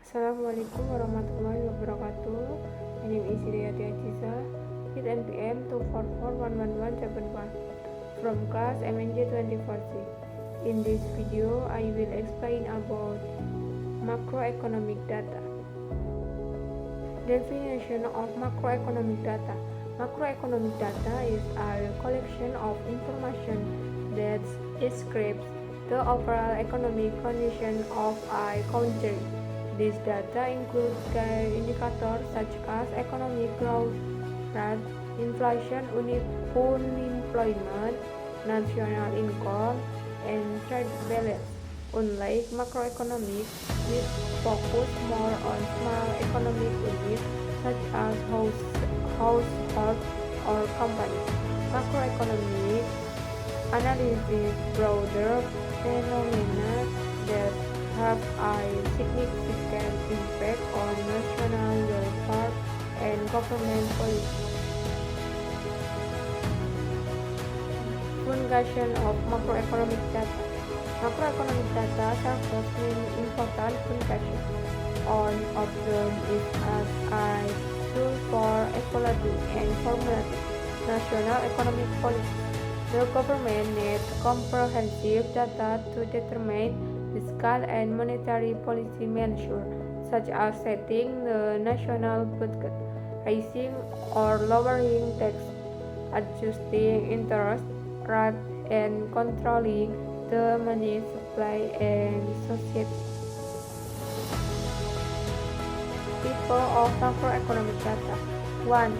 Assalamualaikum warahmatullahi wabarakatuh. My name is Hidayati Ajiza. Hit NPM 244111171 from class MNJ 2040. In this video, I will explain about macroeconomic data. Definition of macroeconomic data. Macroeconomic data is a collection of information that describes the overall economic condition of a country. This data includes indicators such as economic growth rate, inflation, unemployment, national income, and trade balance. Unlike macroeconomics, which focus more on small economic units such as household or companies, macroeconomic analysis broader phenomena that have a significant impact on national welfare and government policy. Function of macroeconomic data. Macroeconomic data serves many important functions. One of them is as a tool for evaluating and formulating national economic policy. The government needs comprehensive data to determine fiscal and monetary policy measures, such as setting the national budget, raising or lowering taxes, adjusting interest rates, and controlling the money supply and society. People of macroeconomic data. 1.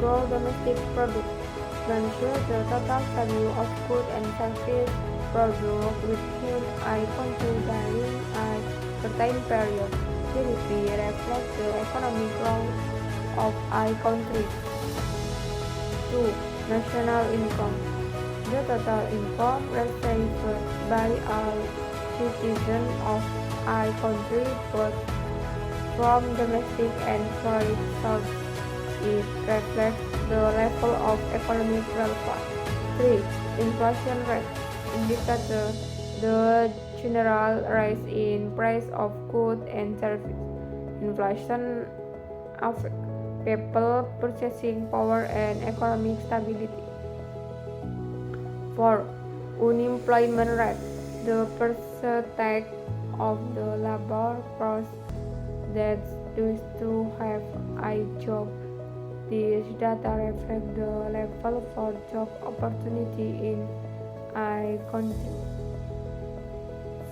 Gross domestic product. Measure the total value of goods and services produced within a country during a certain period. GDP reflects the economic growth of a country. 2. National income. The total income received by all citizens of a country, both from domestic and foreign sources. It reflects the level of economic welfare. 3. Inflation rate indicates the general rise in price of goods and services. Inflation affects people purchasing power and economic stability. 4. Unemployment rate, the percentage of the labor force that does to have a job. This data reflects the level for job opportunity in a country.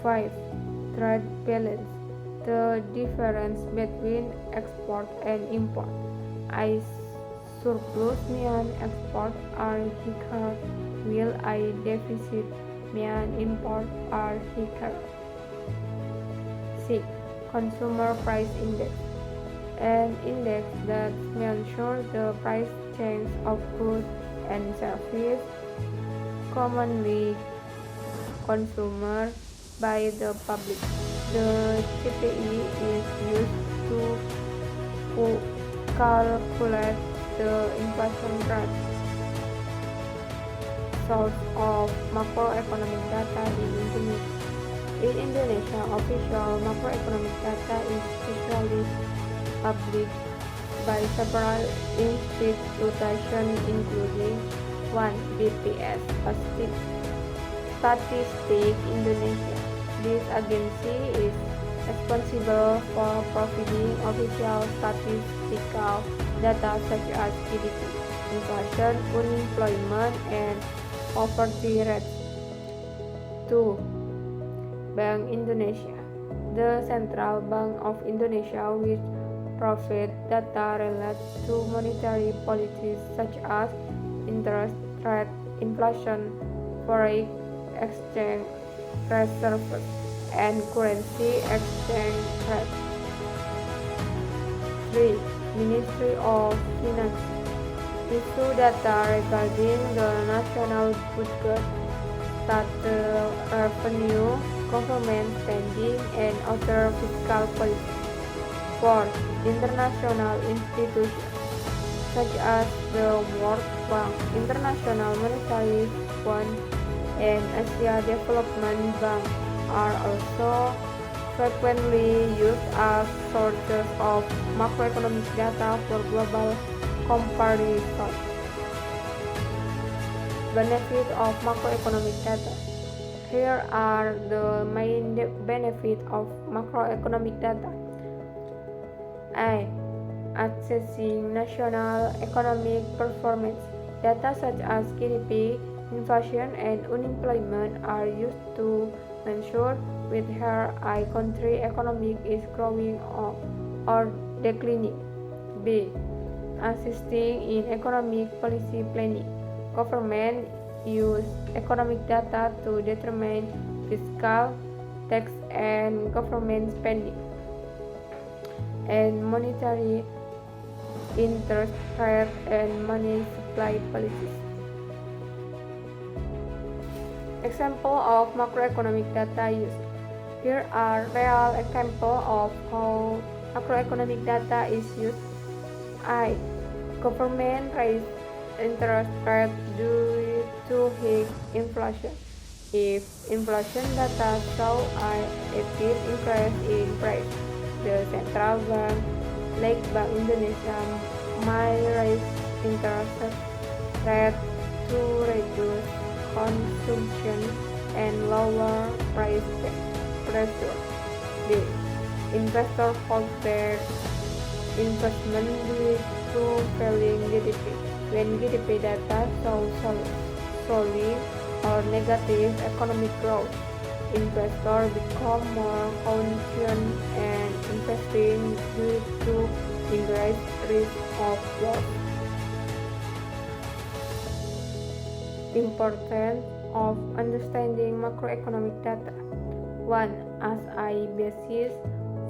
5. Trade balance, the difference between export and import. A surplus means exports are higher, while a deficit means imports are higher. 6. Consumer Price Index, an index that measures the price change of goods and services commonly consumed by the public. The CPI is used to calculate the inflation rate. Source of macroeconomic data in Indonesia. In Indonesia, official macroeconomic data is usually published by several institutions including 1. BPS Statistik Indonesia. This agency is responsible for providing official statistical data such as GDP, inflation, unemployment, and poverty rates. 2. Bank Indonesia, the Central Bank of Indonesia, which provides data related to monetary policies such as interest rate, inflation, foreign exchange reserves, and currency exchange rate. 3. Ministry of Finance issue data regarding the national budget, state revenue, government spending, and other fiscal policies. 4. International institutions such as the World Bank, International Monetary Fund, and Asia Development Bank are also frequently used as sources of macroeconomic data for global comparison. Benefit of macroeconomic data. Here are the main benefits of macroeconomic data. A. Assessing national economic performance. Data such as GDP, inflation, and unemployment are used to ensure whether a country's economy is growing or declining. B. Assisting in economic policy planning. Government use economic data to determine fiscal, tax, and government spending, and monetary, interest rate, and money supply policies. Example of macroeconomic data use. Here are real examples of how macroeconomic data is used. I. Government raise interest rate due to high inflation. If inflation data show a steep increase in price, the central bank, like Bank Indonesia, might raise interest rate to reduce consumption and lower price pressure. B. Investors hold their investment due to falling GDP. When GDP data show solid or negative economic growth, investors become more cautious and investing due to increased risk of loss. Importance of understanding macroeconomic data. 1. As a basis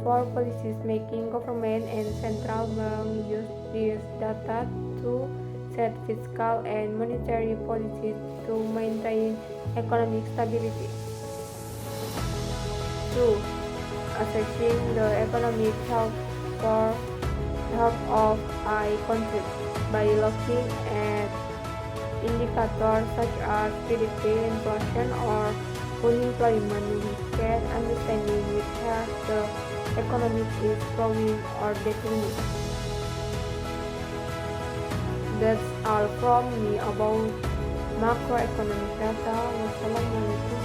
for policies making, government and central bank use this data to set fiscal and monetary policies to maintain economic stability. 2. Assessing the economic health of a country by looking at indicators such as GDP, inflation, or unemployment. We can understand whether the economy is growing or declining. That's all from me about macroeconomic data. Wassalamualaikum